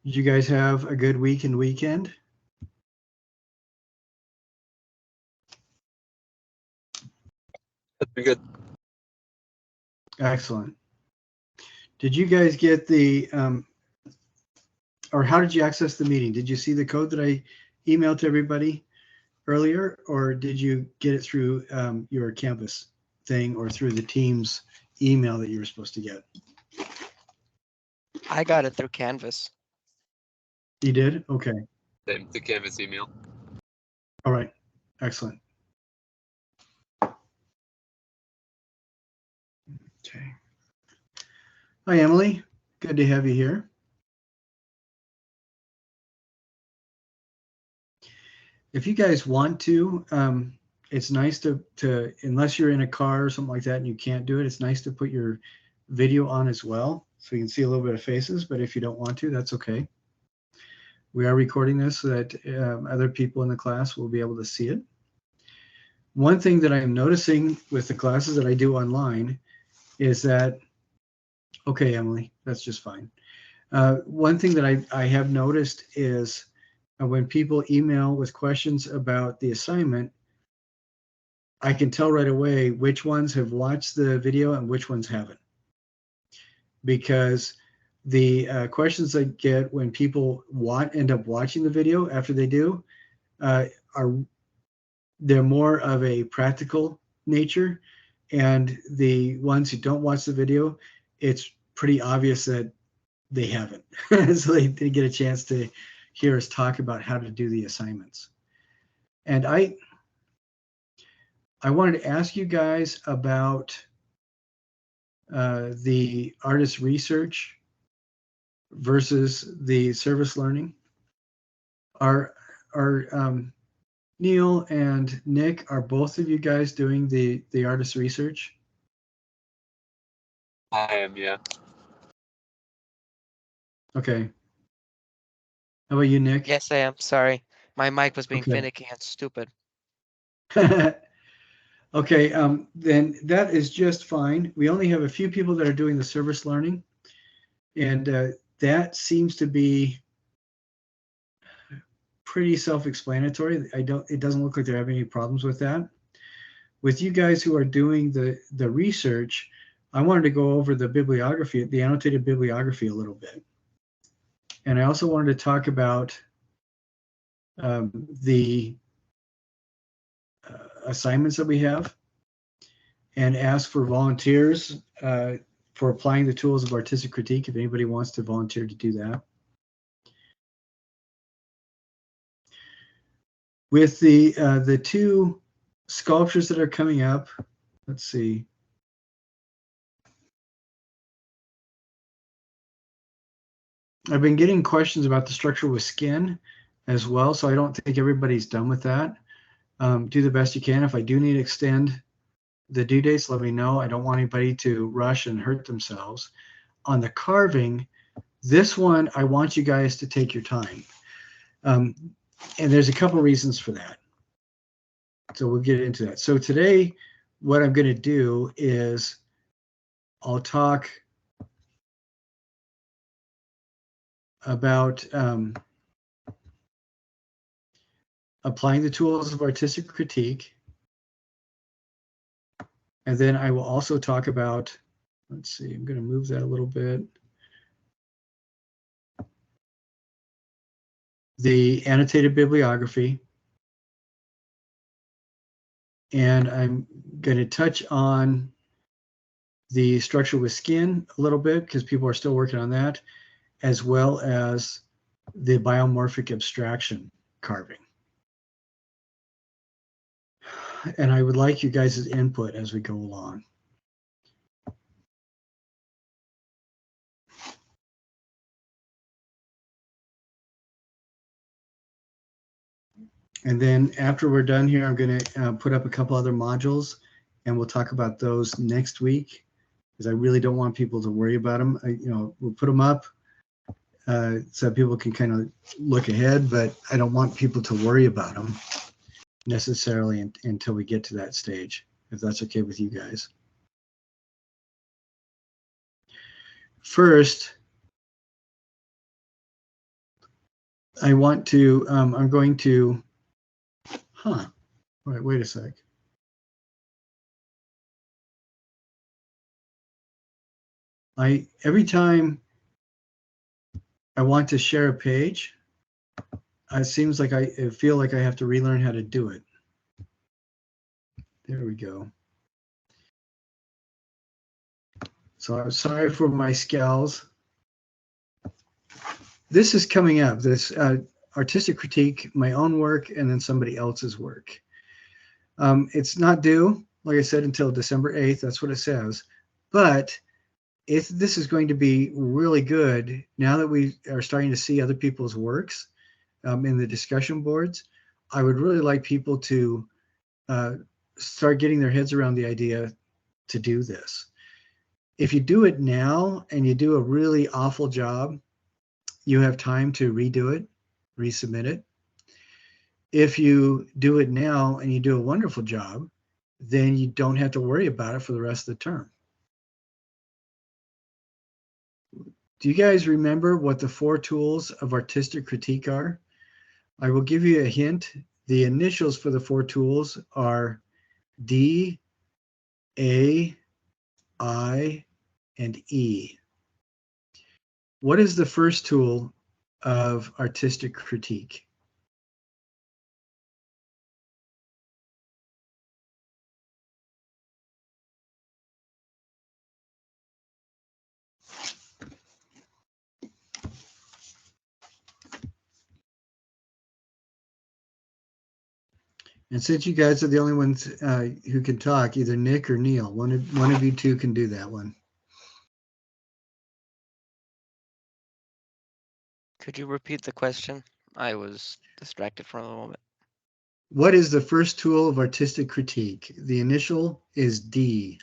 Did you guys have a good week and weekend? That'd be good. Excellent. Did you guys get the, or how did you access the meeting? Did you see the code that I emailed to everybody earlier, or did you get it through your Canvas thing or through the Teams email that you were supposed to get? I got it through Canvas. You did? Okay. Same, the Canvas email. All right. Excellent. Okay. Hi, Emily. Good to have you here. If you guys want to, it's nice to, unless you're in a car or something like that and you can't do it, it's nice to put your video on as well so you can see a little bit of faces, but if you don't want to, that's okay. We are recording this so that other people in the class will be able to see it. One thing that I'm noticing with the classes that I do online is that, okay, Emily, that's just fine. One thing that I have noticed is when people email with questions about the assignment, I can tell right away which ones have watched the video and which ones haven't. Because the questions I get when people end up watching the video after they do they're more of a practical nature, and the ones who don't watch the video, it's pretty obvious that they haven't. So they get a chance to hear us talk about how to do the assignments. And I wanted to ask you guys about the artist research versus the service learning. Are Neil and Nick, are both of you guys doing the artist research? I am, yeah. Okay. How about you, Nick? Yes, I am. Sorry. My mic was being Okay. finicky and stupid. Okay, then that is just fine. We only have a few people that are doing the service learning, and that seems to be pretty self-explanatory. It doesn't look like they're having any problems with that. With you guys who are doing the research, I wanted to go over the bibliography, the annotated bibliography a little bit. And I also wanted to talk about the assignments that we have and ask for volunteers for applying the tools of artistic critique, if anybody wants to volunteer to do that. With the two sculptures that are coming up, let's see. I've been getting questions about the structure with skin as well, so I don't think everybody's done with that. Do the best you can. If I do need to extend the due dates, let me know. I don't want anybody to rush and hurt themselves. On the carving, this one, I want you guys to take your time. And there's a couple reasons for that. So we'll get into that. So today, what I'm going to do is I'll talk about applying the tools of artistic critique. And then I will also talk about, let's see, I'm going to move that a little bit. The annotated bibliography. And I'm going to touch on the structure with skin a little bit because people are still working on that, as well as the biomorphic abstraction carving. And I would like you guys' input as we go along. And then after we're done here, I'm going to put up a couple other modules, and we'll talk about those next week because I really don't want people to worry about them. We'll put them up so people can kind of look ahead, but I don't want people to worry about them necessarily until we get to that stage, if that's okay with you guys. First, I want to, I'm going to, wait a sec. Every time I want to share a page, it seems like I feel like I have to relearn how to do it. There we go. So I'm sorry for my scowls. This is coming up, this artistic critique, my own work, and then somebody else's work. It's not due, like I said, until December 8th. That's what it says. But if this is going to be really good, now that we are starting to see other people's works in the discussion boards, I would really like people to start getting their heads around the idea to do this. If you do it now and you do a really awful job, you have time to redo it, resubmit it. If you do it now and you do a wonderful job, then you don't have to worry about it for the rest of the term. Do you guys remember what the 4 tools of artistic critique are? I will give you a hint. The initials for the 4 tools are D, A, I, and E. What is the first tool of artistic critique? And since you guys are the only ones who can talk, either Nick or Neil, one of you two can do that one. Could you repeat the question? I was distracted for a moment. What is the first tool of artistic critique? The initial is D.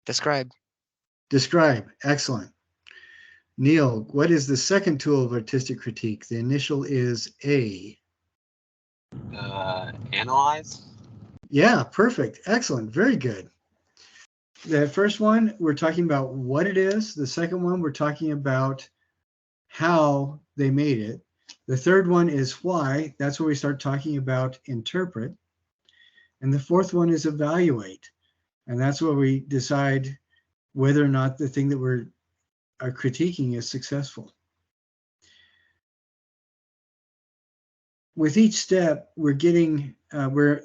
Describe. Describe. Excellent. Neil, what is the second tool of artistic critique? The initial is A. Analyze. Yeah, perfect. Excellent. Very good. The first one, we're talking about what it is. The second one, we're talking about how they made it. The third one is why. That's where we start talking about interpret. And the fourth one is evaluate. And that's where we decide whether or not the thing that we're critiquing is successful. With each step, we're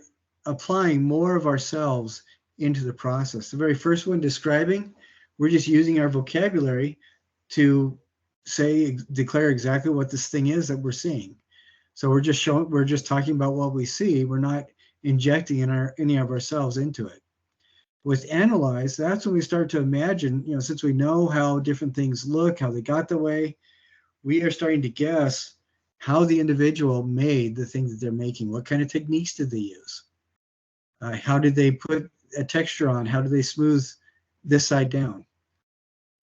applying more of ourselves into the process. The very first one, describing, we're just using our vocabulary to declare exactly what this thing is that we're seeing. So we're just talking about what we see. We're not injecting any of ourselves into it. With analyze, that's when we start to imagine, since we know how different things look, how they got the way, we are starting to guess how the individual made the thing that they're making. What kind of techniques did they use? How did they put a texture on? How do they smooth this side down?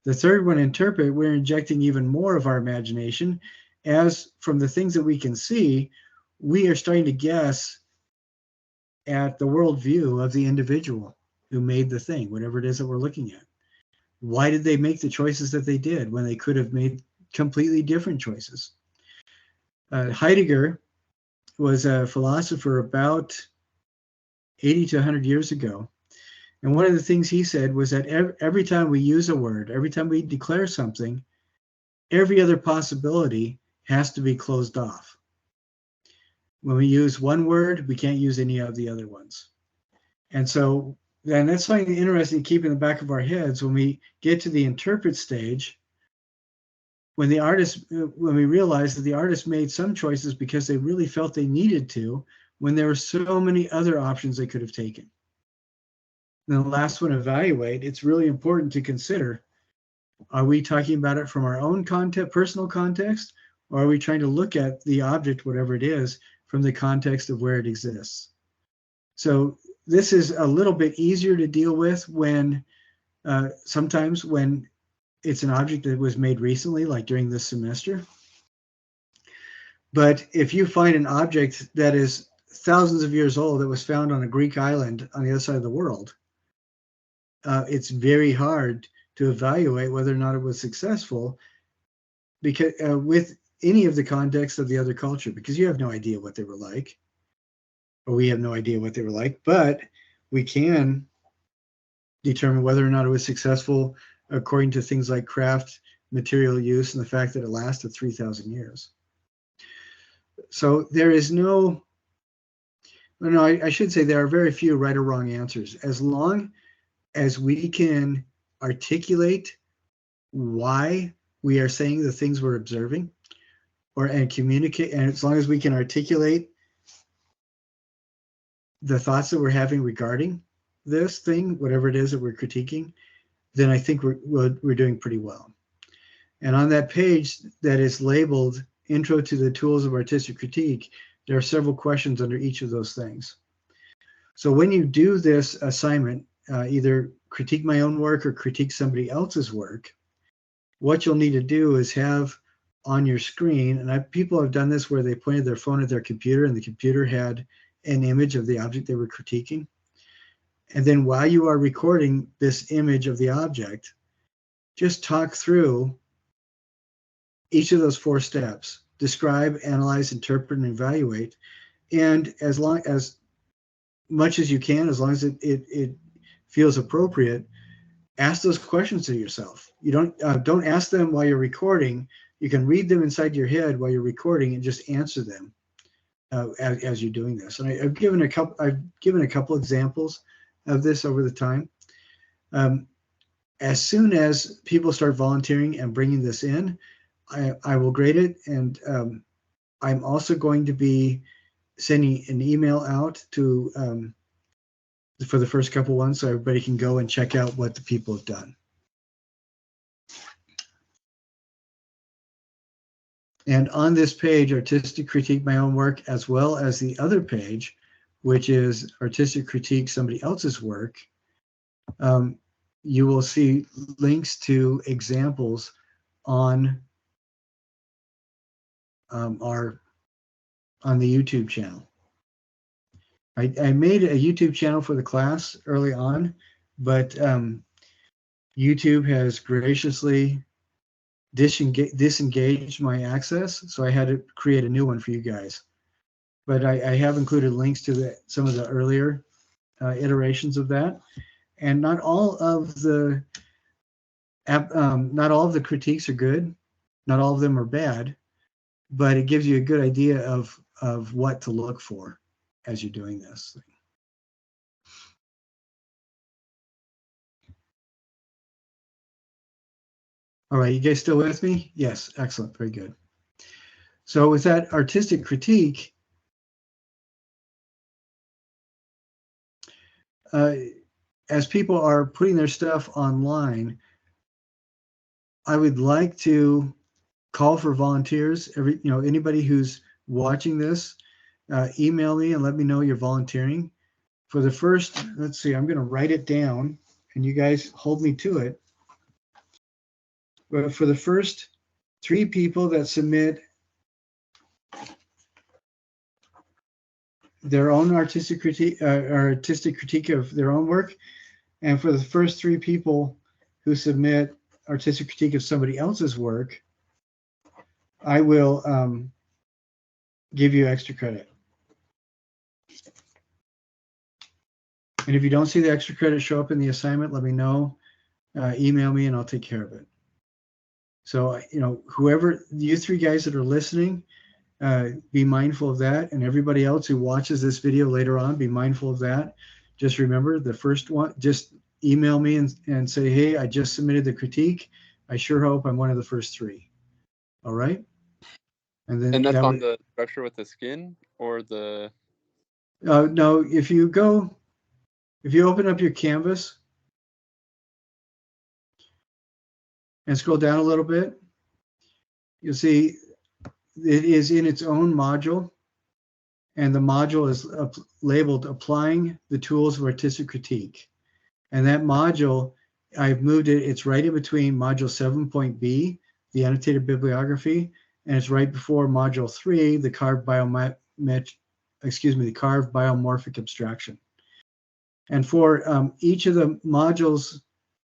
The third one, interpret, we're injecting even more of our imagination, as from the things that we can see, we are starting to guess at the worldview of the individual who made the thing, whatever it is that we're looking at. Why did they make the choices that they did when they could have made completely different choices? Heidegger was a philosopher about 80 to 100 years ago. And one of the things he said was that every time we use a word, every time we declare something, every other possibility has to be closed off. When we use one word, we can't use any of the other ones. And so, and that's something interesting to keep in the back of our heads when we get to the interpret stage, when we realize that the artist made some choices because they really felt they needed to, when there were so many other options they could have taken. And the last one, evaluate, it's really important to consider, are we talking about it from our own personal context, or are we trying to look at the object, whatever it is, from the context of where it exists? So this is a little bit easier to deal with when sometimes when it's an object that was made recently, like during this semester. But if you find an object that is thousands of years old that was found on a Greek island on the other side of the world, it's very hard to evaluate whether or not it was successful, because any of the context of the other culture, because you have no idea what they were like, or we have no idea what they were like, but we can determine whether or not it was successful according to things like craft, material use, and the fact that it lasted 3,000 years. So there is I should say there are very few right or wrong answers. As long as we can articulate why we are saying the things we're observing, and communicate, and as long as we can articulate the thoughts that we're having regarding this thing, whatever it is that we're critiquing, then I think we're doing pretty well. And on that page that is labeled Intro to the Tools of Artistic Critique, there are several questions under each of those things. So when you do this assignment, either critique my own work or critique somebody else's work, what you'll need to do is have on your screen, and people have done this where they pointed their phone at their computer and the computer had an image of the object they were critiquing. And then while you are recording this image of the object, just talk through each of those 4 steps: describe, analyze, interpret, and evaluate. And as much as you can, as long as it feels appropriate, ask those questions to yourself. You don't ask them while you're recording. You can read them inside your head while you're recording and just answer them as you're doing this. And I've given a couple examples of this over the time. As soon as people start volunteering and bringing this in, I will grade it, and I'm also going to be sending an email out to for the first couple ones, so everybody can go and check out what the people have done. And on this page, Artistic Critique My Own Work, as well as the other page, which is Artistic Critique Somebody Else's Work, you will see links to examples on the YouTube channel. I made a YouTube channel for the class early on, but YouTube has graciously disengaged my access, so I had to create a new one for you guys. But I have included links to some of the earlier iterations of that, and not all of the critiques are good, not all of them are bad, but it gives you a good idea of what to look for as you're doing this thing. All right, you guys still with me? Yes, excellent, very good. So with that artistic critique, as people are putting their stuff online, I would like to call for volunteers. Anybody who's watching this, email me and let me know you're volunteering. For the first, let's see, I'm going to write it down, and you guys hold me to it. But for the first 3 people that submit their own artistic critique of their own work, and for the first 3 people who submit artistic critique of somebody else's work, I will give you extra credit. And if you don't see the extra credit show up in the assignment, let me know. Email me and I'll take care of it. So, whoever, you 3 guys that are listening, be mindful of that. And everybody else who watches this video later on, be mindful of that. Just remember, the first one, just email me and say, hey, I just submitted the critique. I sure hope I'm one of the first 3. All right? And that's on the structure with the skin, or the... No, if you open up your canvas and scroll down a little bit, you'll see it is in its own module, and the module is labeled Applying the Tools of Artistic Critique. And that module, I've moved it, it's right in between module 7.b, the Annotated Bibliography, and it's right before module 3, the carved biomorphic abstraction. And for each of the modules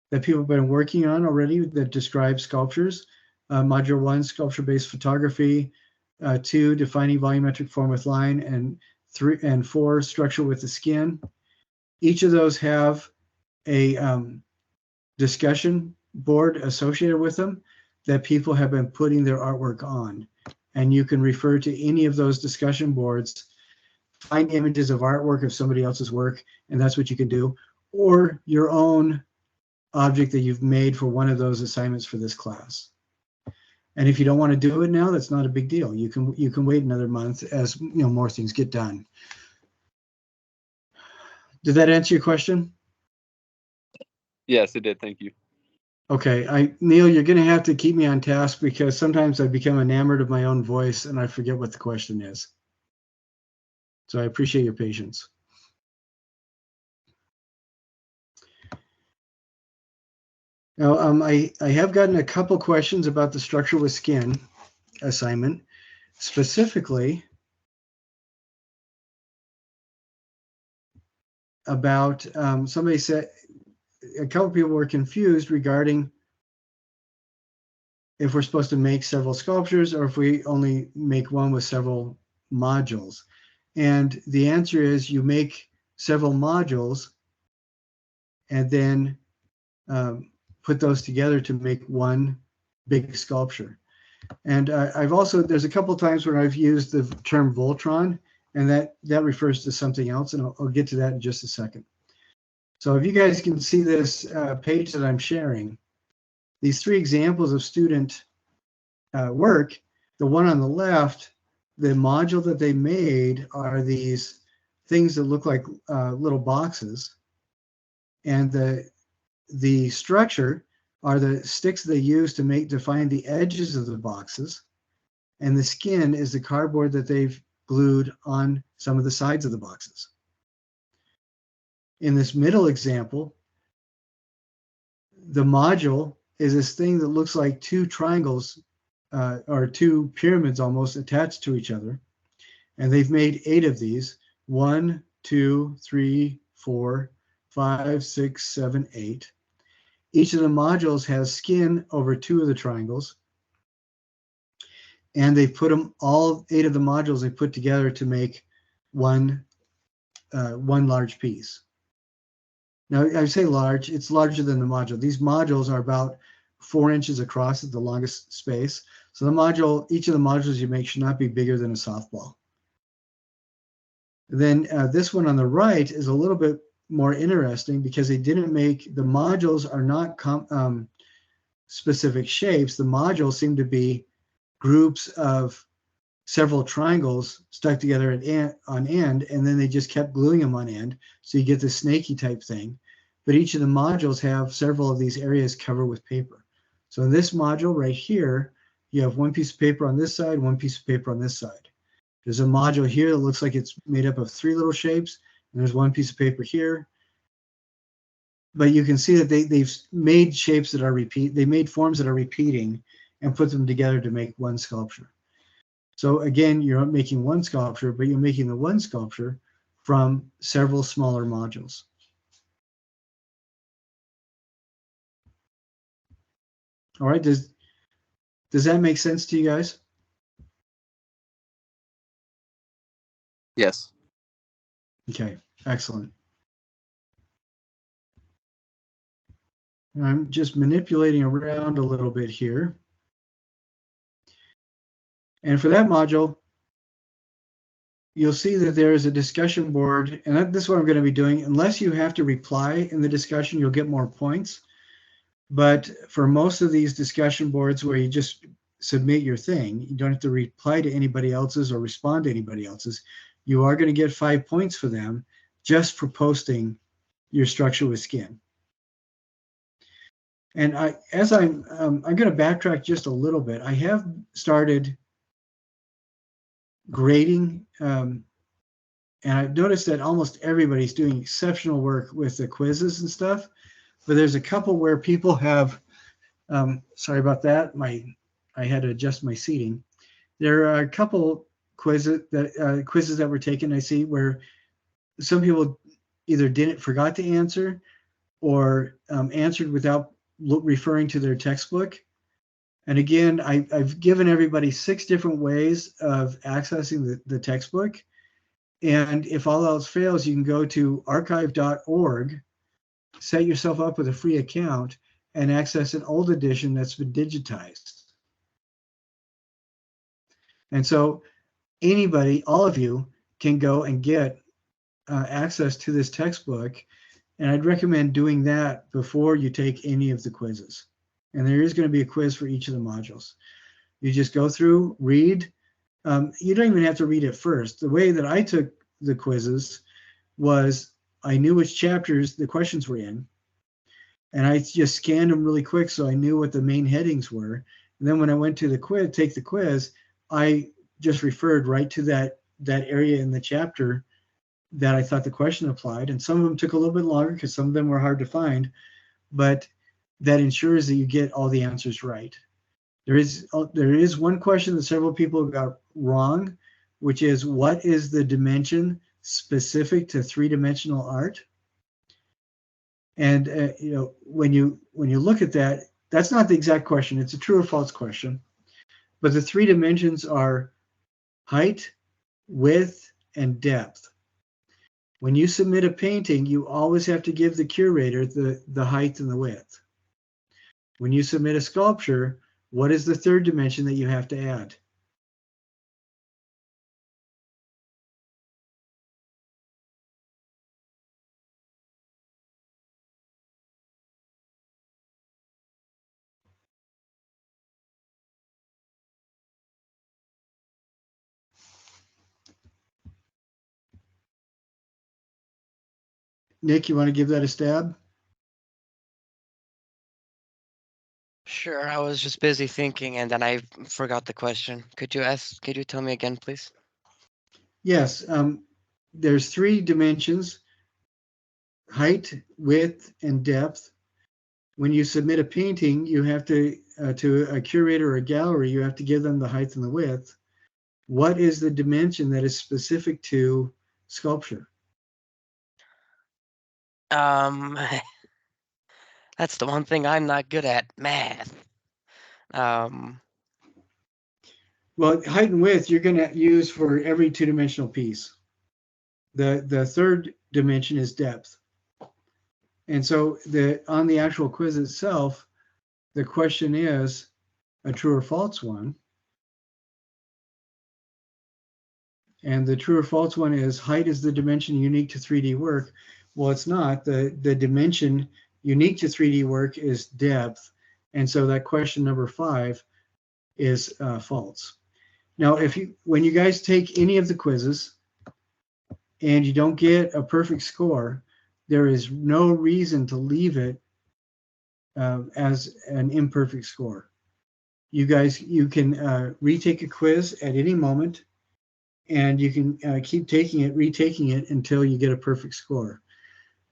that people have been working on already that describe sculptures, Module 1, sculpture-based photography. 2, defining volumetric form with line, and 3 and 4, structure with the skin. Each of those have a discussion board associated with them that people have been putting their artwork on. And you can refer to any of those discussion boards, find images of artwork of somebody else's work, and that's what you can do, or your own object that you've made for one of those assignments for this class. And if you don't want to do it now, that's not a big deal. You can wait another month as more things get done. Did that answer your question? Yes, it did. Thank you. Okay, Neil, you're going to have to keep me on task because sometimes I become enamored of my own voice and I forget what the question is. So I appreciate your patience. Now, I have gotten a couple questions about the structure with skin assignment, specifically about somebody said a couple people were confused regarding if we're supposed to make several sculptures or if we only make one with several modules. And the answer is you make several modules and then put those together to make one big sculpture. And there's a couple times where I've used the term Voltron, and that refers to something else, and I'll get to that in just a second. So if you guys can see this page that I'm sharing, these 3 examples of student work, the one on the left, the module that they made are these things that look like little boxes, and the structure are the sticks they use to define the edges of the boxes, and the skin is the cardboard that they've glued on some of the sides of the boxes. In this middle example, the module is this thing that looks like 2 triangles or 2 pyramids almost attached to each other, and they've made 8 of these. 1, 2, 3, 4, 5, 6, 7, 8. Each of the modules has skin over 2 of the triangles, and they put them, all 8 of the modules they put together to make one large piece. Now, I say large, it's larger than the module. These modules are about 4 inches across at the longest space. So each of the modules you make should not be bigger than a softball. Then this one on the right is a little bit more interesting because they didn't make, the modules are not specific shapes. The modules seem to be groups of several triangles stuck together on end, and then they just kept gluing them on end. So you get this snaky type thing. But each of the modules have several of these areas covered with paper. So in this module right here, you have 1 piece of paper on this side, 1 piece of paper on this side. There's a module here that looks like it's made up of 3 little shapes, and there's 1 piece of paper here. But you can see that they've made shapes that are they made forms that are repeating and put them together to make one sculpture. So again, you're not making one sculpture, but you're making the one sculpture from several smaller modules. All right, does that make sense to you guys? Yes. Okay, excellent. I'm just manipulating around a little bit here. And for that module, you'll see that there is a discussion board, and this is what I'm going to be doing. Unless you have to reply in the discussion, you'll get more points. But for most of these discussion boards where you just submit your thing, you don't have to reply to anybody else's or respond to anybody else's, you are going to get 5 points for them just for posting your structure with skin. And I'm going to backtrack just a little bit. I have started grading, and I've noticed that almost everybody's doing exceptional work with the quizzes and stuff. But there's a couple where people have, sorry about that, I had to adjust my seating. There are a couple quizzes that were taken, I see, where some people either forgot to answer or answered without referring to their textbook. And again, I've given everybody 6 different ways of accessing the textbook. And if all else fails, you can go to archive.org, set yourself up with a free account, and access an old edition that's been digitized. And so anybody, all of you, can go and get access to this textbook. And I'd recommend doing that before you take any of the quizzes. And there is going to be a quiz for each of the modules. You just go through, read. You don't even have to read it first. The way that I took the quizzes was I knew which chapters the questions were in, and I just scanned them really quick so I knew what the main headings were. And then when I went to the quiz, take the quiz, I just referred right to that area in the chapter that I thought the question applied. And some of them took a little bit longer because some of them were hard to find, but that ensures that you get all the answers right. There is one question that several people got wrong, which is, what is the dimension specific to 3-dimensional art? And when you look at that, that's not the exact question. It's a true or false question. But the 3 dimensions are height, width, and depth. When you submit a painting, you always have to give the curator the height and the width. When you submit a sculpture, what is the 3rd dimension that you have to add? Nick, you want to give that a stab? Sure, I was just busy thinking and then I forgot the question. Could you tell me again, please? Yes, there's 3 dimensions: height, width, and depth. When you submit a painting, you have to a curator or a gallery, you have to give them the height and the width. What is the dimension that is specific to sculpture? That's the one thing I'm not good at, math. Well, height and width you're going to use for every 2-dimensional piece. The 3rd dimension is depth. And so on the actual quiz itself, the question is a true or false one. And the true or false one is, height is the dimension unique to 3D work. Well, it's not. The dimension unique to 3D work is depth. And so that question number 5 is false. Now, when you guys take any of the quizzes and you don't get a perfect score, there is no reason to leave it as an imperfect score. You can retake a quiz at any moment, and you can keep taking it, retaking it until you get a perfect score.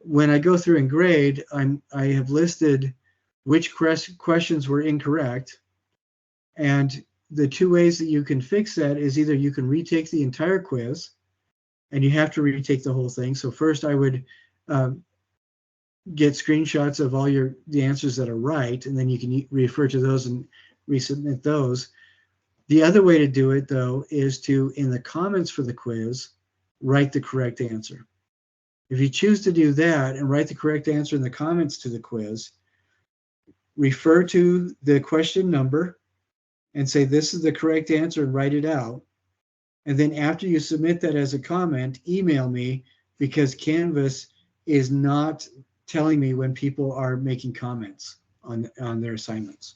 When I go through and grade, I have listed which questions were incorrect, and the 2 ways that you can fix that is either you can retake the entire quiz, and you have to retake the whole thing. So first I would get screenshots of all the answers that are right, and then you can refer to those and resubmit those. The other way to do it, though, is to, in the comments for the quiz, write the correct answer. If you choose to do that and write the correct answer in the comments to the quiz, refer to the question number and say, this is the correct answer, and write it out. And then after you submit that as a comment, email me, because Canvas is not telling me when people are making comments on their assignments.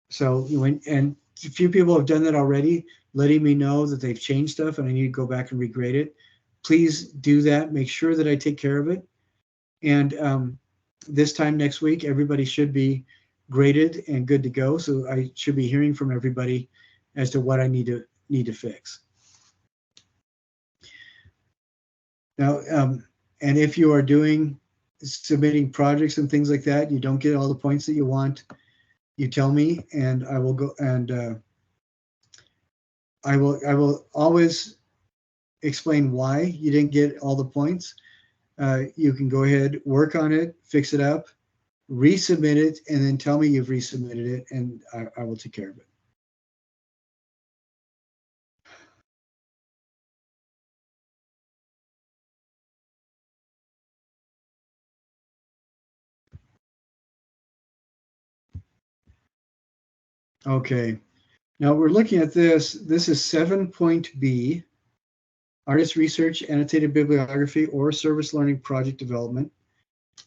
So and a few people have done that already, letting me know that they've changed stuff and I need to go back and regrade it. Please do that. Make sure that I take care of it. And this time next week, everybody should be graded and good to go. So I should be hearing from everybody as to what I need to fix. Now, and if you are submitting projects and things like that, you don't get all the points that you want, you tell me, and I will go and I will always explain why you didn't get all the points. You can go ahead, work on it, fix it up, resubmit it, and then tell me you've resubmitted it, and I will take care of it. Okay, now we're looking at this. This is 7.B, Artist Research, Annotated Bibliography, or Service Learning Project Development.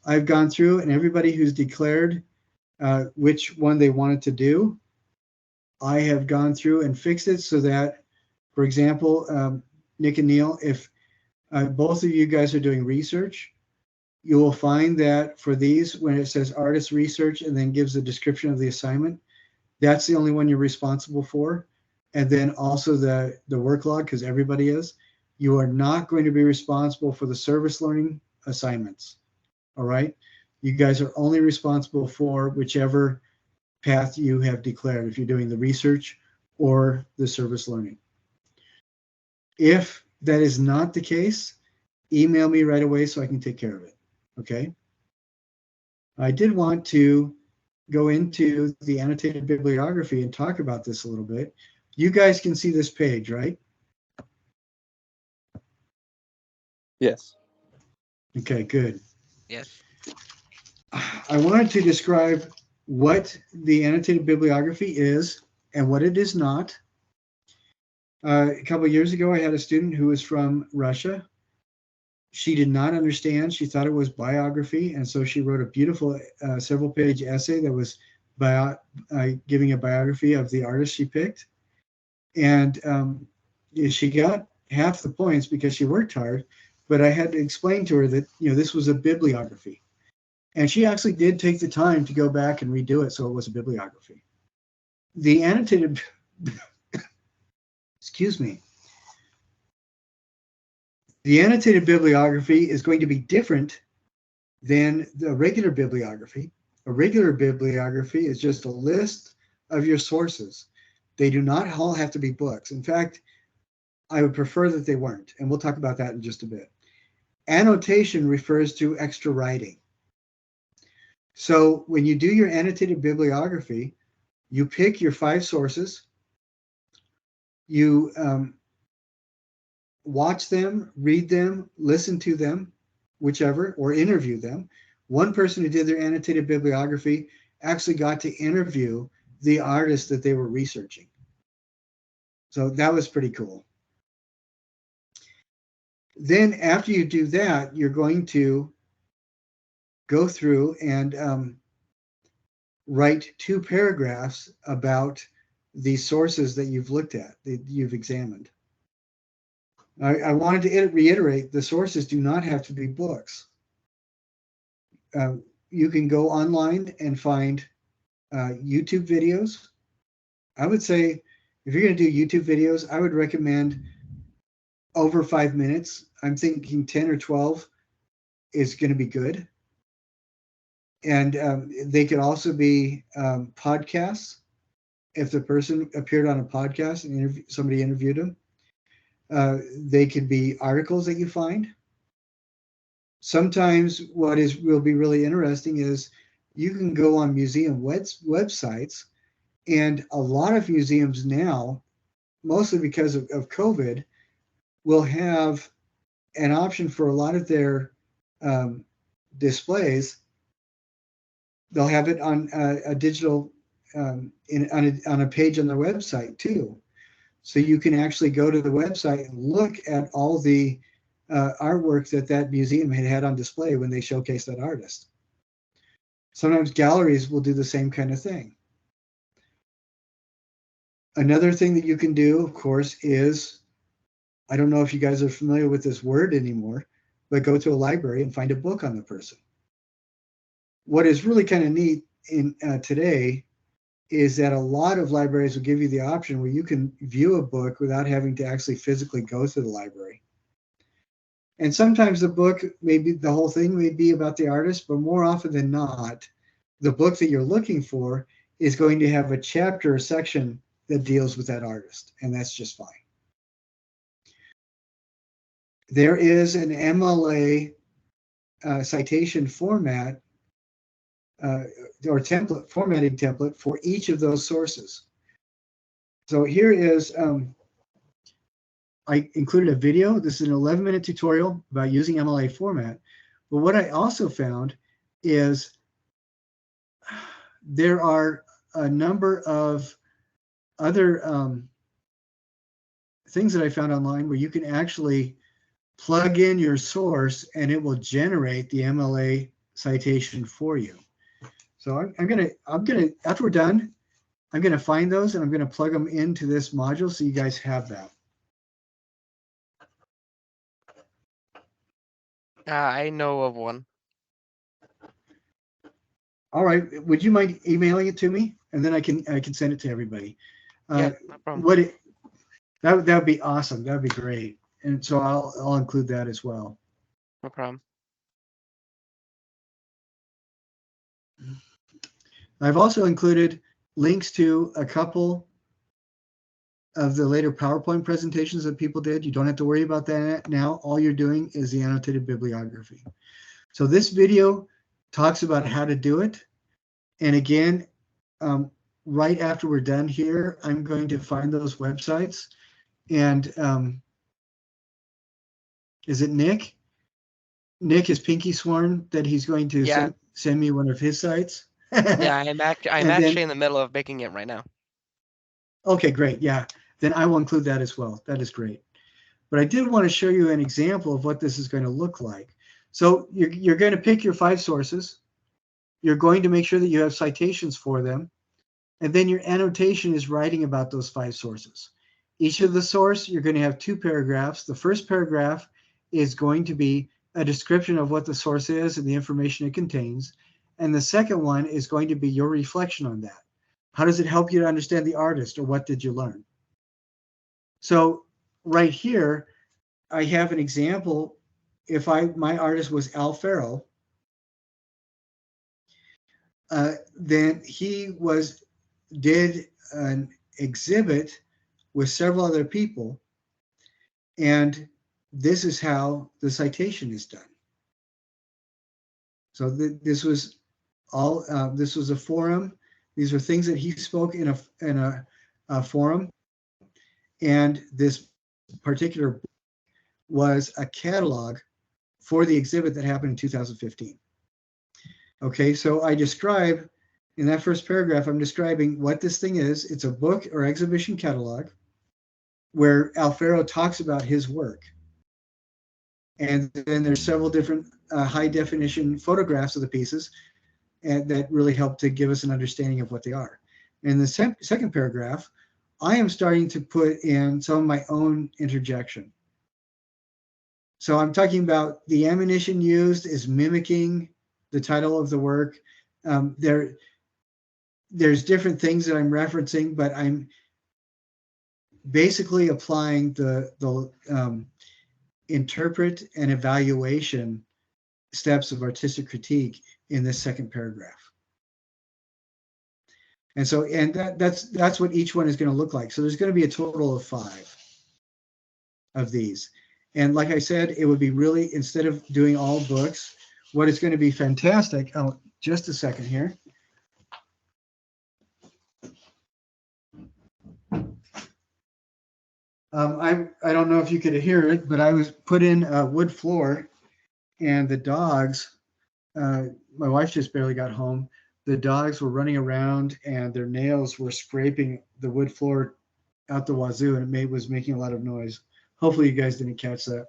I've gone through, and everybody who's declared which one they wanted to do, I have gone through and fixed it so that, for example, Nick and Neil, if both of you guys are doing research, you will find that for these, when it says artist research and then gives a description of the assignment, that's the only one you're responsible for. And then also the work log, because everybody is. You are not going to be responsible for the service learning assignments. All right? You guys are only responsible for whichever path you have declared, if you're doing the research or the service learning. If that is not the case, email me right away so I can take care of it. Okay? I did want to go into the annotated bibliography and talk about this a little bit. You guys can see this page, right? Yes. Okay, good. Yes. I wanted to describe what the annotated bibliography is and what it is not. A couple of years ago, I had a student who was from Russia. She did not understand. She thought it was biography, and so she wrote a beautiful several-page essay that was giving a biography of the artist she picked. And she got half the points because she worked hard, but I had to explain to her that this was a bibliography. And she actually did take the time to go back and redo it so it was a bibliography. The annotated, excuse me, the annotated bibliography is going to be different than the regular bibliography. A regular bibliography is just a list of your sources. They do not all have to be books. In fact, I would prefer that they weren't, and we'll talk about that in just a bit. Annotation refers to extra writing. So when you do your annotated bibliography, you pick your 5 sources, you watch them, read them, listen to them, whichever, or interview them. One person who did their annotated bibliography actually got to interview the artist that they were researching. So that was pretty cool. Then after you do that, you're going to go through and write 2 paragraphs about the sources that you've looked at, that you've examined. I wanted to reiterate, the sources do not have to be books. You can go online and find YouTube videos. I would say if you're going to do YouTube videos, I would recommend over 5 minutes. I'm thinking 10 or 12 is going to be good. And they could also be podcasts. If the person appeared on a podcast and somebody interviewed them, they could be articles that you find. Sometimes what will be really interesting is you can go on museum websites, and a lot of museums now, mostly because of COVID, will have an option for a lot of their displays. They'll have it on a digital, on a page on their website too. So you can actually go to the website and look at all the artwork that museum had on display when they showcased that artist. Sometimes galleries will do the same kind of thing. Another thing that you can do, of course, is, I don't know if you guys are familiar with this word anymore, but go to a library and find a book on the person. What is really kind of neat in today is that a lot of libraries will give you the option where you can view a book without having to actually physically go to the library. And sometimes the book, maybe the whole thing may be about the artist, but more often than not, the book that you're looking for is going to have a chapter or section that deals with that artist, and that's just fine. There is an MLA citation format or template, formatting template for each of those sources. So here is, I included a video. This is an 11-minute tutorial about using MLA format. But what I also found is there are a number of other things that I found online where you can actually plug in your source and it will generate the MLA citation for you. So I'm gonna after we're done, I'm gonna find those and I'm gonna plug them into this module so you guys have that. I know of one. All right, would you mind emailing it to me and then I can send it to everybody? Yeah, no problem. That would be awesome. That would be great. And so I'll include that as well. No problem. I've also included links to a couple of the later PowerPoint presentations that people did. You don't have to worry about that now. All you're doing is the annotated bibliography. So this video talks about how to do it. And again, right after we're done here, I'm going to find those websites. And is it Nick? Nick has pinky sworn that he's going to send me one of his sites. Yeah, I'm actually in the middle of making it right now. Okay, great. Yeah, then I will include that as well. That is great. But I did want to show you an example of what this is going to look like. So you're going to pick your 5 sources. You're going to make sure that you have citations for them. And then your annotation is writing about those 5 sources. Each of the source, you're going to have 2 paragraphs. The first paragraph is going to be a description of what the source is and the information it contains. And the second one is going to be your reflection on that. How does it help you to understand the artist, or what did you learn? So right here, I have an example. If my artist was Al Farrow, then he did an exhibit with several other people, and this is how the citation is done. So this was a forum. These are things that he spoke in a forum, and this particular book was a catalog for the exhibit that happened in 2015. Okay, so I describe in that first paragraph, I'm describing what this thing is. It's a book or exhibition catalog where Al Farrow talks about his work. And then there's several different high definition photographs of the pieces, and that really help to give us an understanding of what they are. In the second paragraph, I am starting to put in some of my own interjection. So I'm talking about the ammunition used is mimicking the title of the work. There's different things that I'm referencing, but I'm basically applying the interpret and evaluation steps of artistic critique in this second paragraph. And so, and that's what each one is going to look like. So there's going to be a total of 5 of these. And like I said, it would be really, instead of doing all books, what is going to be fantastic, just a second here. I don't know if you could hear it, but I was put in a wood floor, and the dogs, my wife just barely got home. The dogs were running around and their nails were scraping the wood floor out the wazoo, and it was making a lot of noise. Hopefully you guys didn't catch that.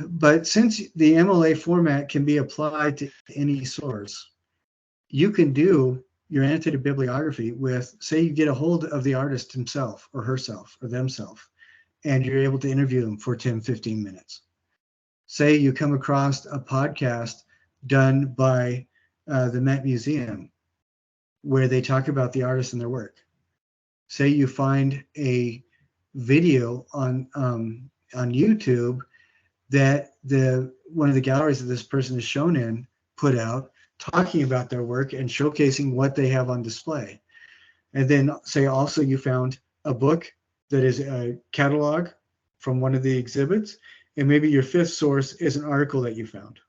But since the MLA format can be applied to any source, you can do your annotated bibliography with, say you get a hold of the artist himself or herself or themselves, and you're able to interview them for 10, 15 minutes. Say you come across a podcast done by the Met Museum where they talk about the artist and their work. Say you find a video on YouTube that one of the galleries that this person is shown in put out, talking about their work and showcasing what they have on display. And then say also you found a book that is a catalog from one of the exhibits, and maybe your 5th source is an article that you found.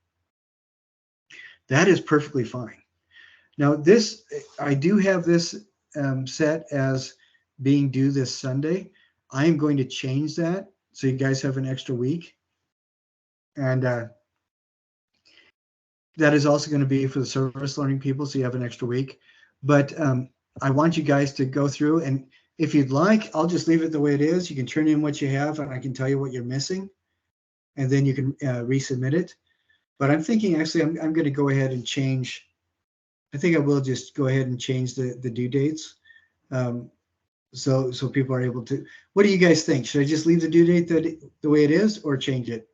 That is perfectly fine. Now this, I do have this set as being due this Sunday. I am going to change that so you guys have an extra week. And that is also going to be for the service learning people, so you have an extra week. But I want you guys to go through, and if you'd like, I'll just leave it the way it is. You can turn in what you have, and I can tell you what you're missing, and then you can resubmit it. But I'm thinking, actually, I'm going to go ahead and change. I think I will just go ahead and change the due dates, so people are able to. What do you guys think? Should I just leave the due date the way it is, or change it?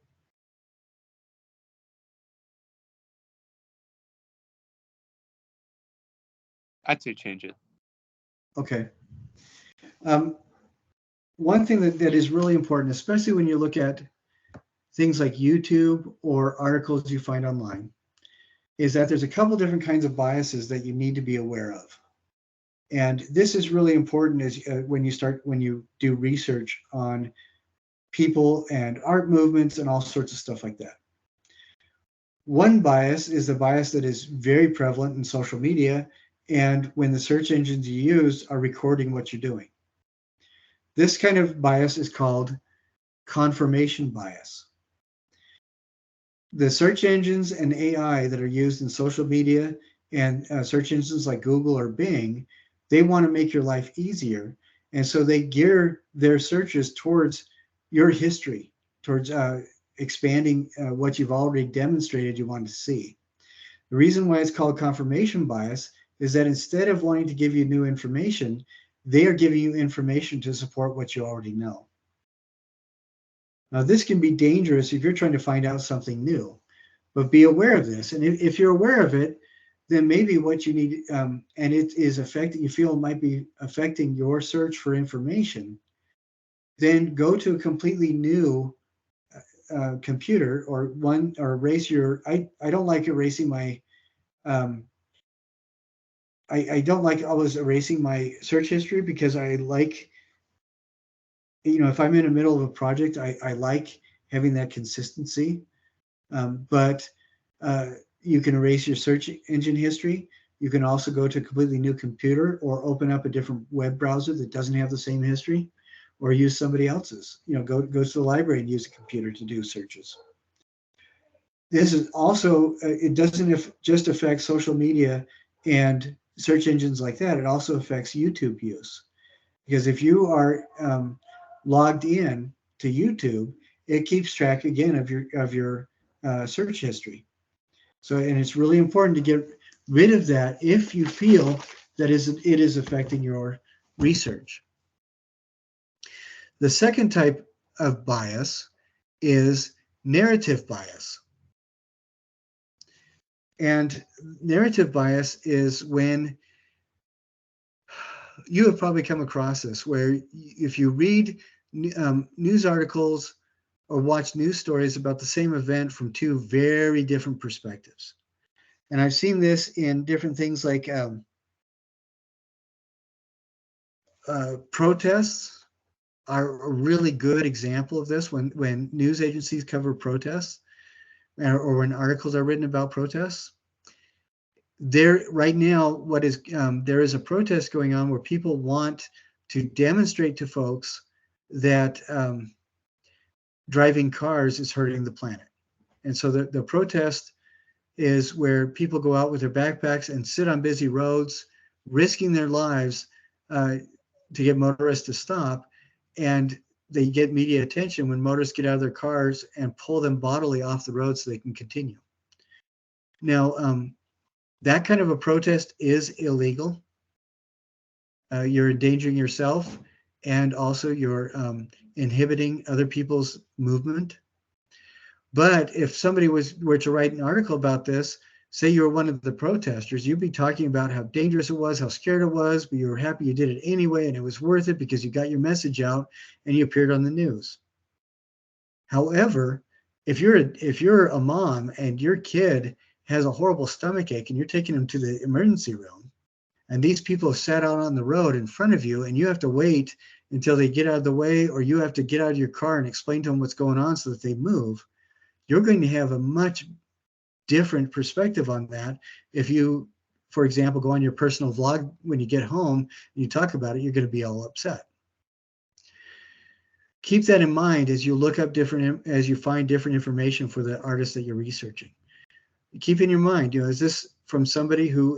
I'd say change it. Okay. One thing that is really important, especially when you look at things like YouTube or articles you find online, is that there's a couple different kinds of biases that you need to be aware of. And this is really important as when you do research on people and art movements and all sorts of stuff like that. One bias is the bias that is very prevalent in social media, and when the search engines you use are recording what you're doing. This kind of bias is called confirmation bias. The search engines and AI that are used in social media and search engines like Google or Bing, they want to make your life easier. And so they gear their searches towards your history, towards expanding what you've already demonstrated you want to see. The reason why it's called confirmation bias is that instead of wanting to give you new information, they are giving you information to support what you already know. Now, this can be dangerous if you're trying to find out something new, but be aware of this. And if you're aware of it, then maybe what you need, and it is affecting, you feel it might be affecting your search for information, then go to a completely new computer or erase your, I don't like erasing my, I don't like always erasing my search history because I like, if I'm in the middle of a project, I like having that consistency. But you can erase your search engine history. You can also go to a completely new computer or open up a different web browser that doesn't have the same history, or use somebody else's. Go to the library and use a computer to do searches. This is also, it doesn't just affect social media and search engines like that. It also affects YouTube use. Because if you are logged in to YouTube, it keeps track again of your search history. So, and it's really important to get rid of that if you feel that it is affecting your research. The second type of bias is narrative bias. And narrative bias is when you have probably come across this, where if you read news articles or watch news stories about the same event from two very different perspectives. And I've seen this in different things like protests are a really good example of this when news agencies cover protests or when articles are written about protests. Right now, there is a protest going on where people want to demonstrate to folks that driving cars is hurting the planet. And so the protest is where people go out with their backpacks and sit on busy roads, risking their lives to get motorists to stop. And they get media attention when motorists get out of their cars and pull them bodily off the road so they can continue. Now, that kind of a protest is illegal. You're endangering yourself, and also you're inhibiting other people's movement. But if somebody were to write an article about this, say you were one of the protesters, you'd be talking about how dangerous it was, how scared it was, but you were happy you did it anyway, and it was worth it because you got your message out and you appeared on the news. However, if you're a mom and your kid has a horrible stomach ache and you're taking them to the emergency room, and these people have sat out on the road in front of you, and you have to wait until they get out of the way, or you have to get out of your car and explain to them what's going on so that they move, you're going to have a much different perspective on that. If you, for example, go on your personal vlog when you get home and you talk about it, you're going to be all upset. Keep that in mind as you look up as you find different information for the artist that you're researching. Keep in your mind, is this from somebody who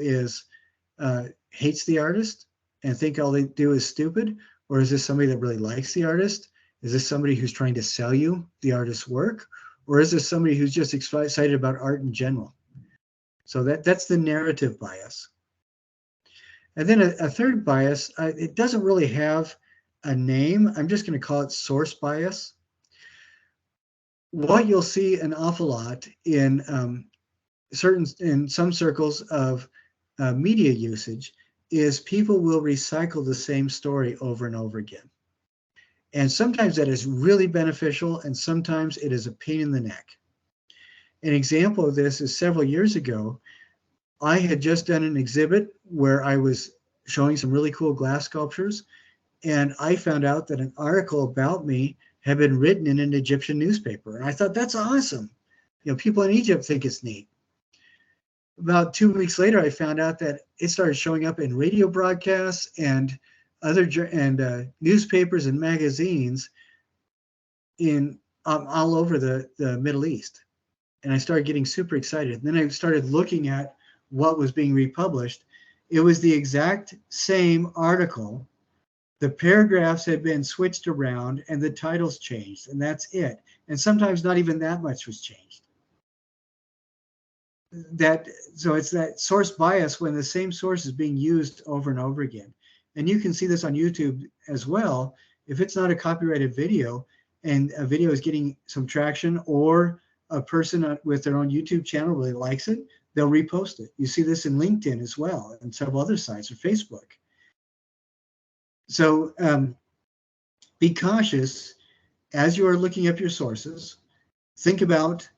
hates the artist and think all they do is stupid? Or is this somebody that really likes the artist? Is this somebody who's trying to sell you the artist's work? Or is this somebody who's just excited about art in general? So that's the narrative bias. And then a third bias, it doesn't really have a name. I'm just going to call it source bias. What you'll see an awful lot in some circles of media usage is people will recycle the same story over and over again. And sometimes that is really beneficial, and sometimes it is a pain in the neck. An example of this is several years ago, I had just done an exhibit where I was showing some really cool glass sculptures, and I found out that an article about me had been written in an Egyptian newspaper. And I thought, that's awesome. People in Egypt think it's neat. About 2 weeks later, I found out that it started showing up in radio broadcasts and newspapers and magazines in all over the Middle East. And I started getting super excited. And then I started looking at what was being republished. It was the exact same article. The paragraphs had been switched around and the titles changed, and that's it. And sometimes not even that much was changed. So it's that source bias when the same source is being used over and over again. And you can see this on YouTube as well. If it's not a copyrighted video and a video is getting some traction, or a person with their own YouTube channel really likes it, they'll repost it. You see this in LinkedIn as well, and several other sites, or Facebook. So be cautious as you are looking up your sources. Think about,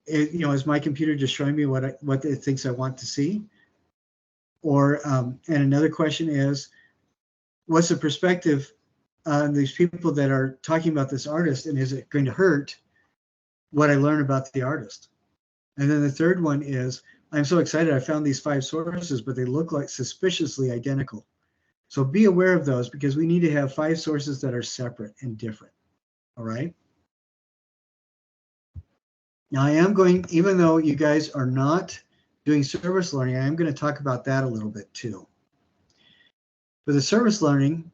is my computer just showing me what it thinks I want to see? Or, and another question is, what's the perspective on these people that are talking about this artist, and is it going to hurt what I learn about the artist? And then the third one is, I'm so excited I found these 5 sources, but they look like suspiciously identical. So be aware of those, because we need to have 5 sources that are separate and different. All right. Now I am going, even though you guys are not doing service learning, I am going to talk about that a little bit too. For the service learning,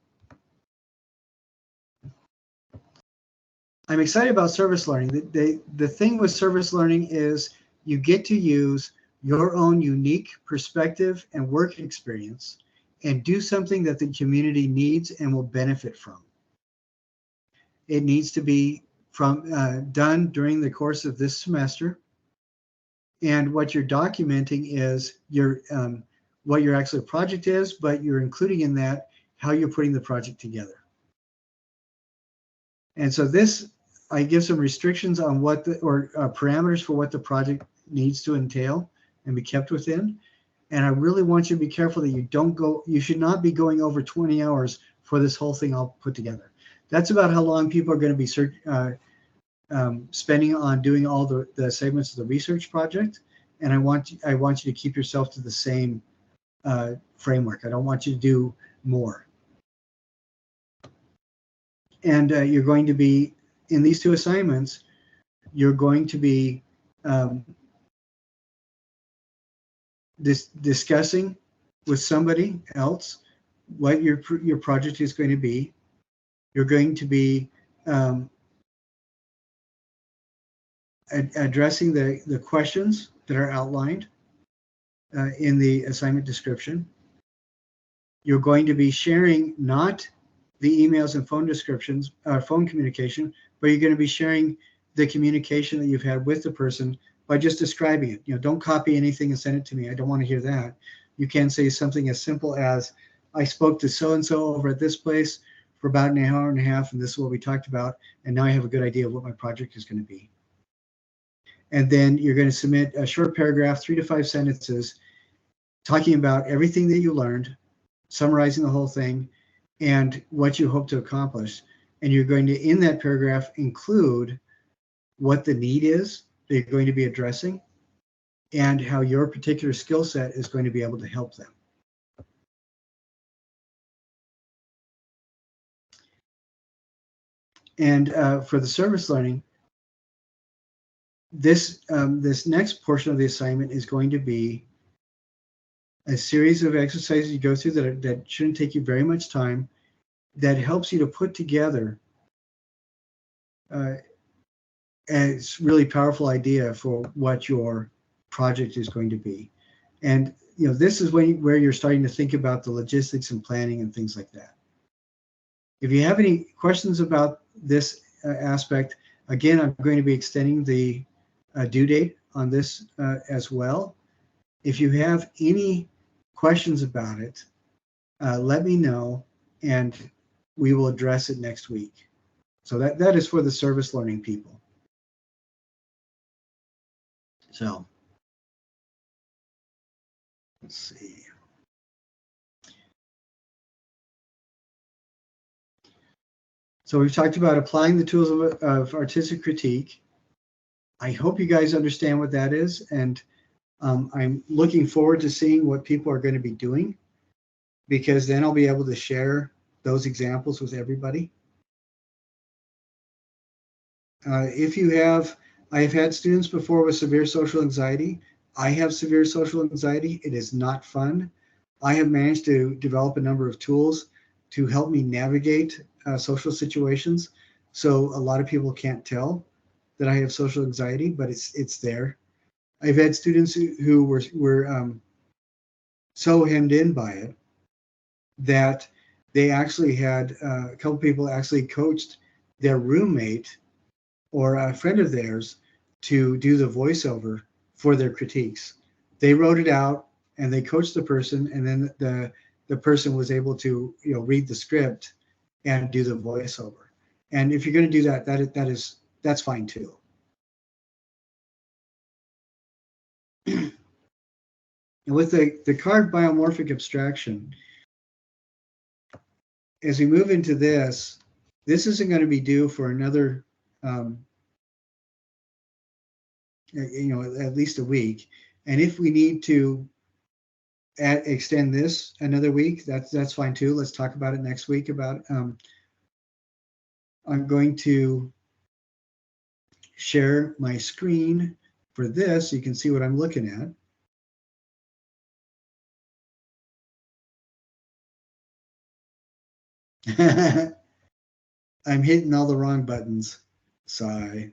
I'm excited about service learning. The thing with service learning is you get to use your own unique perspective and work experience and do something that the community needs and will benefit from. It needs to be done during the course of this semester. And what you're documenting is what your actual project is, but you're including in that how you're putting the project together. And so this, I give some restrictions on parameters for what the project needs to entail and be kept within. And I really want you to be careful that you should not be going over 20 hours for this whole thing all put together. That's about how long people are going to be spending on doing all the segments of the research project. And I want you to keep yourself to the same framework. I don't want you to do more. And you're going to be, in these 2 assignments, you're going to be discussing with somebody else what your project is going to be. You're going to be addressing the questions that are outlined in the assignment description. You're going to be sharing not the emails and phone descriptions, phone communication, but you're going to be sharing the communication that you've had with the person by just describing it. Don't copy anything and send it to me. I don't want to hear that. You can say something as simple as, I spoke to so-and-so over at this place for about an hour and a half, and this is what we talked about, and now I have a good idea of what my project is going to be. And then you're going to submit a short paragraph, 3 to 5 sentences, talking about everything that you learned, summarizing the whole thing, and what you hope to accomplish. And you're going to, in that paragraph, include what the need is, they're going to be addressing and how your particular skill set is going to be able to help them. And for the service learning, this next portion of the assignment is going to be a series of exercises you go through that shouldn't take you very much time, that helps you to put together a really powerful idea for what your project is going to be. And this is where you're starting to think about the logistics and planning and things like that. If you have any questions about this aspect, again, I'm going to be extending the due date on this as well. If you have any questions about it, let me know, and we will address it next week. So that is for the service learning people. So let's see. So we've talked about applying the tools of artistic critique. I hope you guys understand what that is, and I'm looking forward to seeing what people are going to be doing, because then I'll be able to share those examples with everybody. I have had students before with severe social anxiety. I have severe social anxiety. It is not fun. I have managed to develop a number of tools to help me navigate social situations. So a lot of people can't tell that I have social anxiety, but it's there. I've had students who were so hemmed in by it that they actually had a couple people actually coached their roommate or a friend of theirs to do the voiceover for their critiques. They wrote it out and they coached the person, and then the person was able to read the script and do the voiceover. And if you're going to do that, that's fine too. And with the card biomorphic abstraction, as we move into this isn't going to be due for another at least a week. And if we need to extend this another week, that's fine too. Let's talk about it next week. I'm going to share my screen for this so you can see what I'm looking at. I'm hitting all the wrong buttons. Sigh.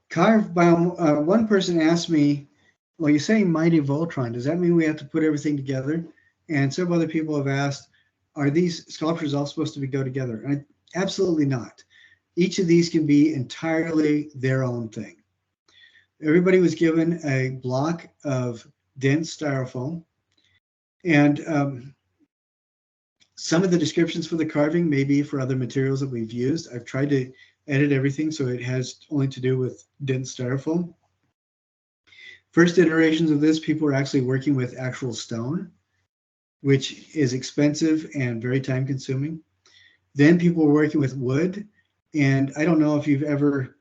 Carved by one person asked me, well, you're saying Mighty Voltron, does that mean we have to put everything together? And several other people have asked, are these sculptures all supposed to go together? And absolutely not. Each of these can be entirely their own thing. Everybody was given a block of dense styrofoam, and some of the descriptions for the carving may be for other materials that we've used. I've tried to edit everything so it has only to do with dense styrofoam. First iterations of this, people were actually working with actual stone, which is expensive and very time consuming. Then people were working with wood, and I don't know if you've ever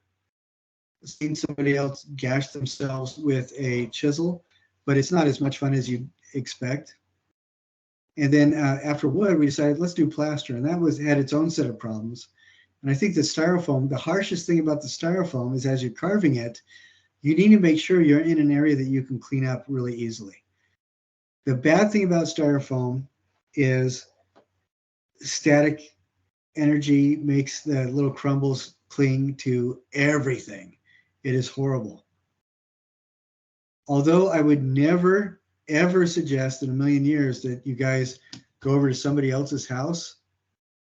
seen somebody else gash themselves with a chisel, but it's not as much fun as you'd expect. And then after wood, we decided let's do plaster, and that had its own set of problems. And I think the styrofoam, the harshest thing about the styrofoam is as you're carving it, you need to make sure you're in an area that you can clean up really easily. The bad thing about styrofoam is static energy makes the little crumbles cling to everything. It is horrible. Although I would never, ever suggest in a million years that you guys go over to somebody else's house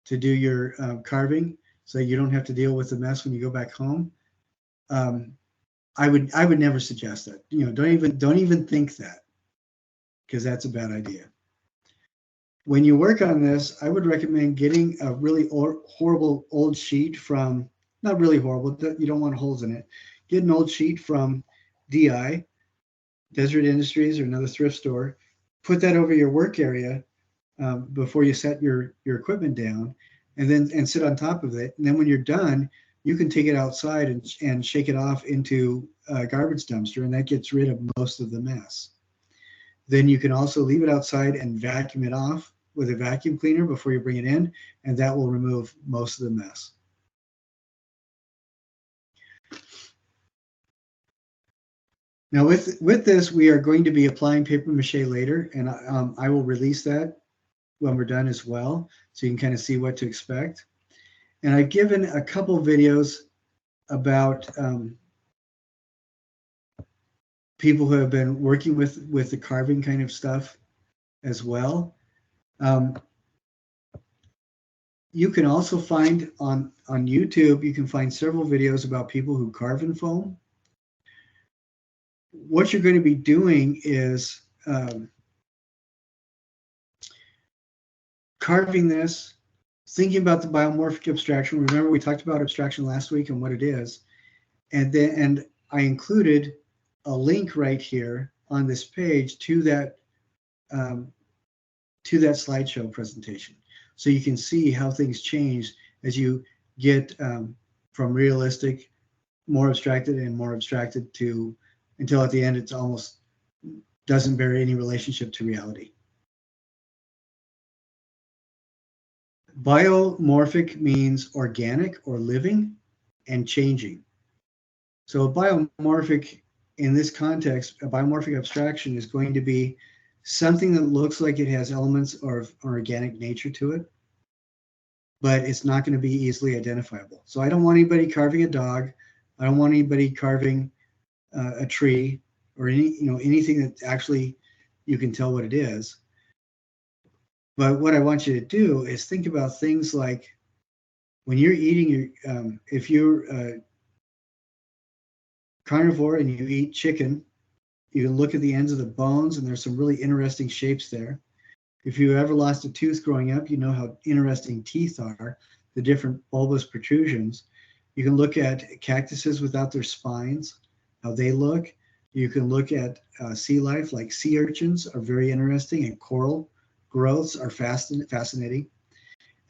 to do your carving so you don't have to deal with the mess when you go back home. I would never suggest that. Don't even think that, because that's a bad idea. When you work on this, I would recommend getting a really horrible old sheet from, not really horrible, you don't want holes in it. Get an old sheet from DI, Desert Industries, or another thrift store. Put that over your work area before you set your equipment down, and sit on top of it. And then when you're done, you can take it outside and shake it off into a garbage dumpster, and that gets rid of most of the mess. Then you can also leave it outside and vacuum it off with a vacuum cleaner before you bring it in, and that will remove most of the mess. Now with this, we are going to be applying paper mache later, and I will release that when we're done as well, so you can kind of see what to expect. And I've given a couple videos about people who have been working with the carving kind of stuff as well. You can also find on YouTube, you can find several videos about people who carve in foam. What you're going to be doing is carving this, thinking about the biomorphic abstraction. Remember, we talked about abstraction last week and what it is. And I included a link right here on this page to that slideshow presentation. So you can see how things change as you get from realistic, more abstracted and more abstracted to until at the end it's almost doesn't bear any relationship to reality. Biomorphic means organic or living and changing. So a biomorphic, in this context, a biomorphic abstraction is going to be something that looks like it has elements of organic nature to it, but it's not going to be easily identifiable. So I don't want anybody carving a dog. I don't want anybody carving a tree or anything that actually you can tell what it is. But what I want you to do is think about things like when you're eating if you're a carnivore and you eat chicken, you can look at the ends of the bones and there's some really interesting shapes there. If you ever lost a tooth growing up, you know how interesting teeth are, the different bulbous protrusions. You can look at cactuses without their spines, how they look. You can look at sea life, like sea urchins are very interesting, and coral growths are fascinating.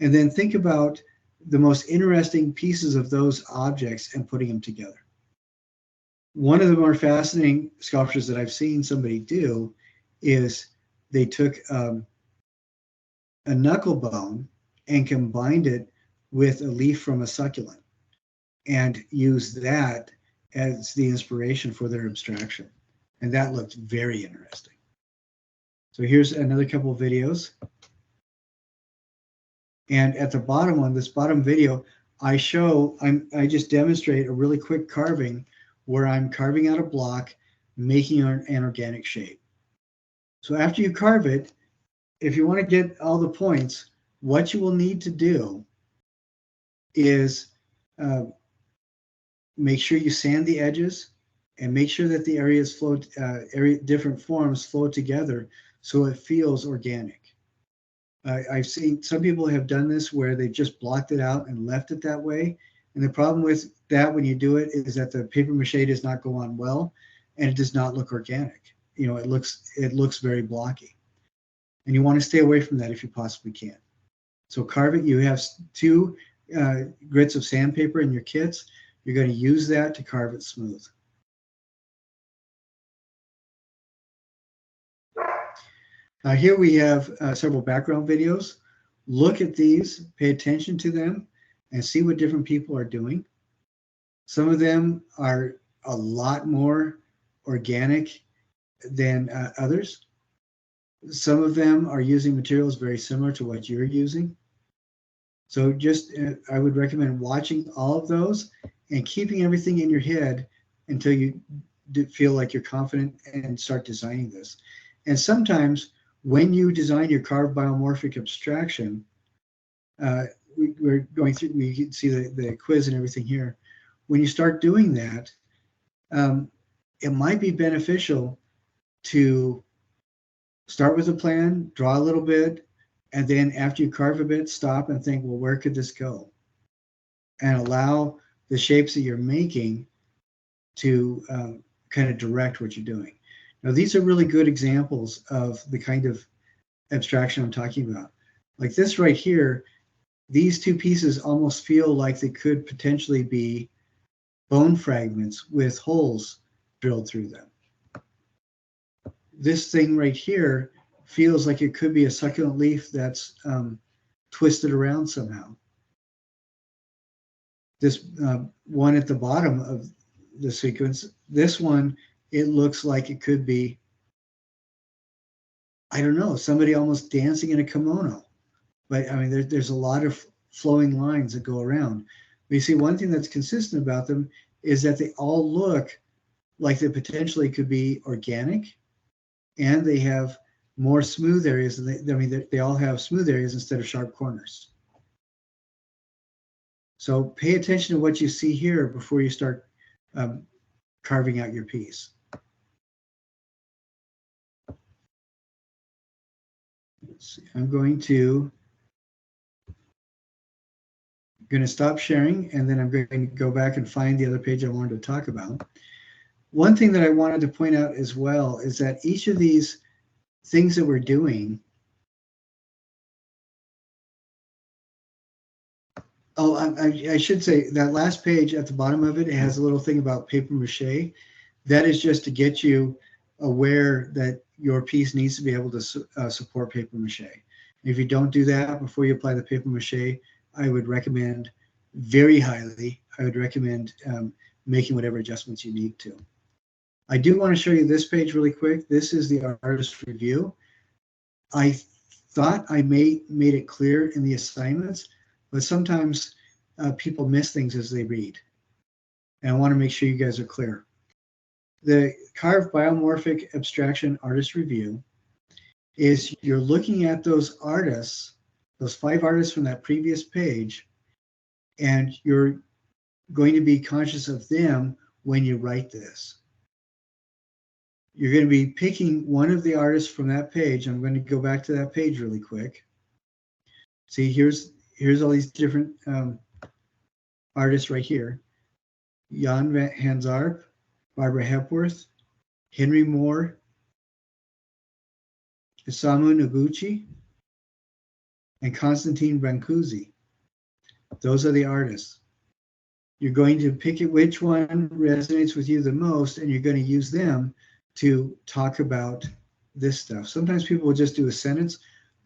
And then think about the most interesting pieces of those objects and putting them together. One of the more fascinating sculptures that I've seen somebody do is they took a knuckle bone and combined it with a leaf from a succulent and used that as the inspiration for their abstraction. And that looked very interesting. So here's another couple of videos. And at the bottom on this bottom video, I just demonstrate a really quick carving where I'm carving out a block, making an organic shape. So after you carve it, if you want to get all the points, what you will need to do is make sure you sand the edges and make sure that the areas different forms flow together so it feels organic. I've seen some people have done this where they just blocked it out and left it that way. And the problem with that when you do it is that the paper mache does not go on well and it does not look organic. It looks very blocky. And you want to stay away from that if you possibly can. So carve it. You have 2 grits of sandpaper in your kits. You're going to use that to carve it smooth. Here we have several background videos. Look at these, pay attention to them, and see what different people are doing. Some of them are a lot more organic than others. Some of them are using materials very similar to what you're using. So just, I would recommend watching all of those and keeping everything in your head until you feel like you're confident and start designing this. And sometimes when you design your carved biomorphic abstraction, we're going through, we can see the quiz and everything here. When you start doing that, it might be beneficial to start with a plan, draw a little bit, and then after you carve a bit, stop and think, well, where could this go? And allow the shapes that you're making to kind of direct what you're doing. Now, these are really good examples of the kind of abstraction I'm talking about. Like this right here, these two pieces almost feel like they could potentially be bone fragments with holes drilled through them. This thing right here feels like it could be a succulent leaf that's twisted around somehow. This one at the bottom of the sequence, this one, it looks like it could be, I don't know, somebody almost dancing in a kimono. But I mean, there's a lot of flowing lines that go around. But you see, one thing that's consistent about them is that they all look like they potentially could be organic, and they have more smooth areas. They all have smooth areas instead of sharp corners. So pay attention to what you see here before you start carving out your piece. Let's see. I'm going to stop sharing, and then I'm going to go back and find the other page I wanted to talk about. One thing that I wanted to point out as well is that each of these things that we're doing, I should say that last page at the bottom of it, it has a little thing about paper mache. That is just to get you aware that your piece needs to be able to support paper mache. If you don't do that before you apply the paper mache, I would recommend very highly, I would recommend making whatever adjustments you need to. I do want to show you this page really quick. This is the artist review. I thought I made it clear in the assignments, but sometimes people miss things as they read. And I want to make sure you guys are clear. The Carved Biomorphic Abstraction Artist Review is you're looking at those artists, those 5 artists from that previous page, and you're going to be conscious of them when you write this. You're going to be picking one of the artists from that page. I'm going to go back to that page really quick. See, here's all these different artists right here. Jan van Zarp, Barbara Hepworth, Henry Moore, Isamu Noguchi, and Constantine Brancusi. Those are the artists. You're going to pick which one resonates with you the most, and you're going to use them to talk about this stuff. Sometimes people will just do a sentence.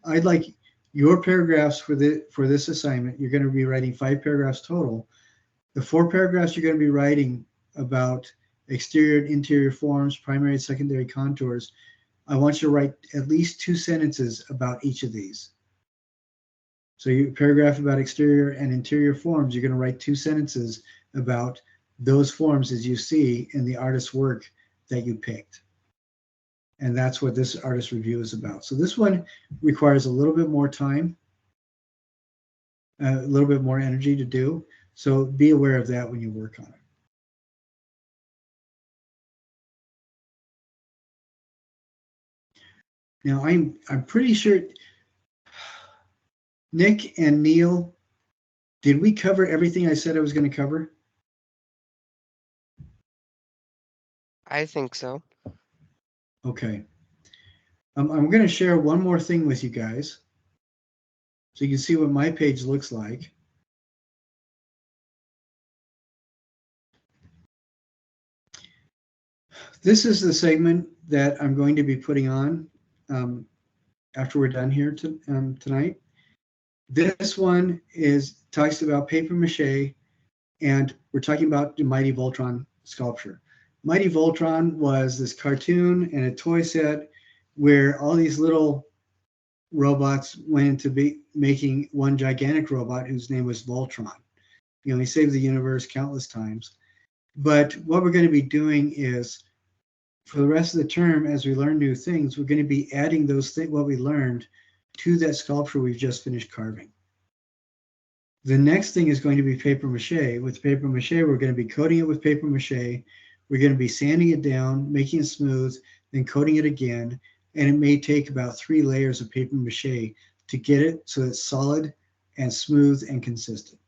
I'd like your paragraphs for this assignment. You're going to be writing 5 paragraphs total. The 4 paragraphs you're going to be writing about exterior and interior forms, primary and secondary contours. I want you to write at least 2 sentences about each of these. So your paragraph about exterior and interior forms, you're going to write 2 sentences about those forms as you see in the artist's work that you picked. And that's what this artist review is about. So this one requires a little bit more time, a little bit more energy to do. So be aware of that when you work on it. Now I'm pretty sure Nick and Neil, did we cover everything I said I was going to cover? I think so. Okay. I'm going to share one more thing with you guys so you can see what my page looks like. This is the segment that I'm going to be putting on after we're done here tonight. This one talks about paper mache, and we're talking about the Mighty Voltron sculpture. Mighty Voltron was this cartoon and a toy set where all these little robots went into making one gigantic robot whose name was Voltron. You know, he saved the universe countless times. But what we're going to be doing is, for the rest of the term, as we learn new things, we're going to be adding what we learned to that sculpture we've just finished carving. The next thing is going to be paper mache. With paper mache, we're going to be coating it with paper mache. We're going to be sanding it down, making it smooth, then coating it again. And it may take about 3 layers of paper mache to get it so it's solid and smooth and consistent.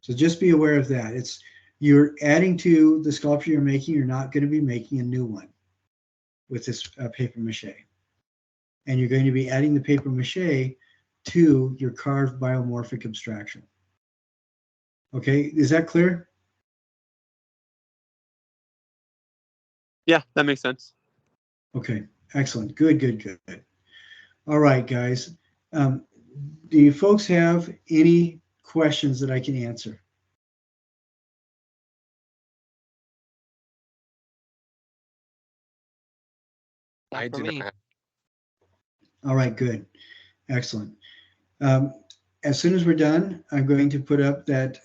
So just be aware of that. You're adding to the sculpture you're making. You're not going to be making a new one with this paper mache. And you're going to be adding the paper mache to your carved biomorphic abstraction. Okay, is that clear? Yeah, that makes sense. Okay, excellent. Good, good, good. All right, guys. Do you folks have any questions that I can answer? I do not. All right, good. Excellent. As soon as we're done, I'm going to put up that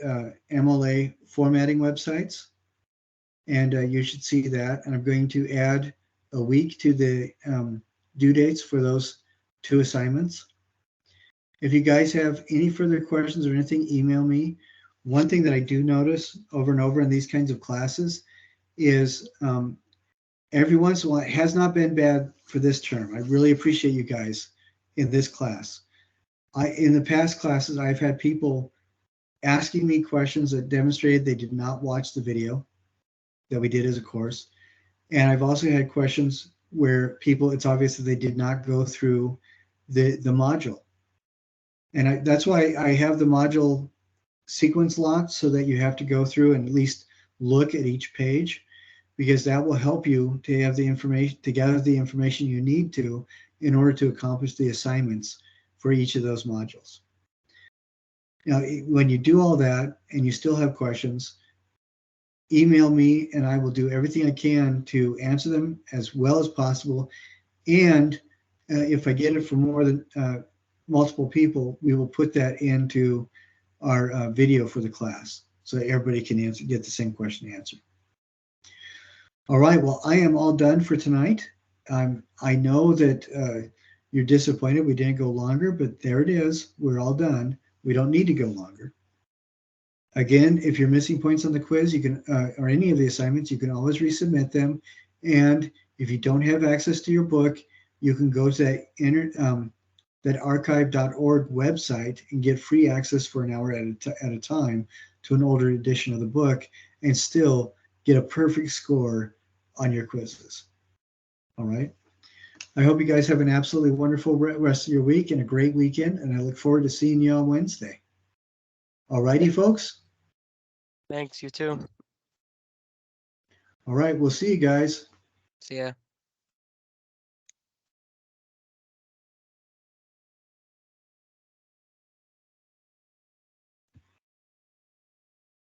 MLA formatting websites, and you should see that. And I'm going to add a week to the due dates for those 2 assignments. If you guys have any further questions or anything, email me. One thing that I do notice over and over in these kinds of classes is every once in a while, it has not been bad for this term. I really appreciate you guys in this class. In the past classes, I've had people asking me questions that demonstrated they did not watch the video that we did as a course. And I've also had questions where people, it's obvious that they did not go through the module. And that's why I have the module sequence locked, so that you have to go through and at least look at each page, because that will help you to have the information, to gather the information you need to in order to accomplish the assignments for each of those modules. Now, when you do all that and you still have questions, email me and I will do everything I can to answer them as well as possible. And if I get it from more than multiple people, we will put that into our video for the class so that everybody can get the same question answered. All right, well, I am all done for tonight. I know that you're disappointed we didn't go longer, but there it is. We're all done. We don't need to go longer. Again, if you're missing points on the quiz, you can, or any of the assignments, you can always resubmit them. And if you don't have access to your book, you can go to that archive.org website and get free access for an hour at a time to an older edition of the book, and still get a perfect score on your quizzes. All right. I hope you guys have an absolutely wonderful rest of your week and a great weekend, and I look forward to seeing you on Wednesday. All righty, folks. Thanks, you too. All right, we'll see you guys. See ya.